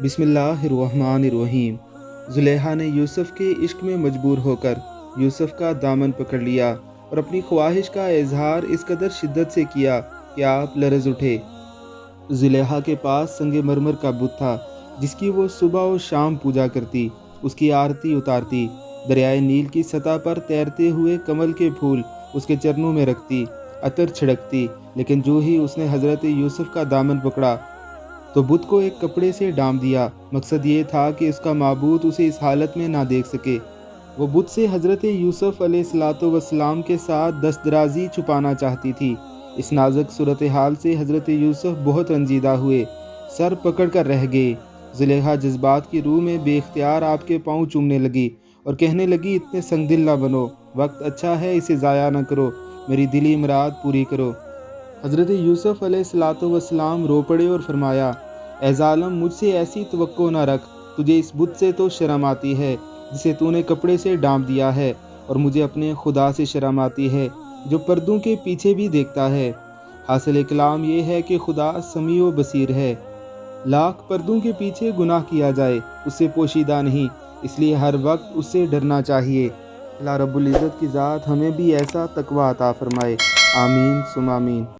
बिस्मिल्लाहिर्रहमानिर्रहीम। ज़ुलेहा ने यूसुफ़ के इश्क में मजबूर होकर यूसुफ़ का दामन पकड़ लिया और अपनी ख्वाहिश का इजहार इस कदर शिद्दत से किया कि आप लरज़ उठे। ज़ुलेहा के पास संगे मरमर का बुत था जिसकी वो सुबह और शाम पूजा करती, उसकी आरती उतारती, दरियाए नील की सतह पर तैरते हुए कमल के फूल उसके चरणों में रखती, अतर छिड़कती। लेकिन जो ही उसने हज़रत यूसुफ़ का दामन पकड़ा तो बुत को एक कपड़े से डाम दिया। मकसद ये था कि उसका माबूद उसे इस हालत में ना देख सके। वो बुत से हज़रत यूसुफ़ अलैहिस्सलाम के साथ दस्तदराजी छुपाना चाहती थी। इस नाजुक सूरत हाल से हज़रत यूसुफ़ बहुत रंजीदा हुए, सर पकड़ कर रह गए। ज़ुलेहा जज्बात की रूह में बेख्तियार आपके पाँव चूमने लगी और कहने लगी, इतने संगदिल ना बनो, वक्त अच्छा है, इसे ज़ाया न करो, मेरी दिली मुराद पूरी करो। हज़रत यूसुफ़ अलैहिस्सलाम रो पड़े और फरमाया, ए ज़ालिम, मुझसे ऐसी तवक्को न रख, तुझे इस बुत से तो शर्म आती है जिसे तूने कपड़े से डांप दिया है, और मुझे अपने खुदा से शर्म आती है जो पर्दों के पीछे भी देखता है। हासिल कलाम ये है कि खुदा समी व बसीर है। लाख पर्दों के पीछे गुनाह किया जाए, उससे पोशीदा नहीं, इसलिए हर वक्त उससे डरना चाहिए। अल्लाह रब्बुल इज़्ज़त की ज़ात हमें भी ऐसा तकवा अता फरमाए। आमीन सुम आमीन।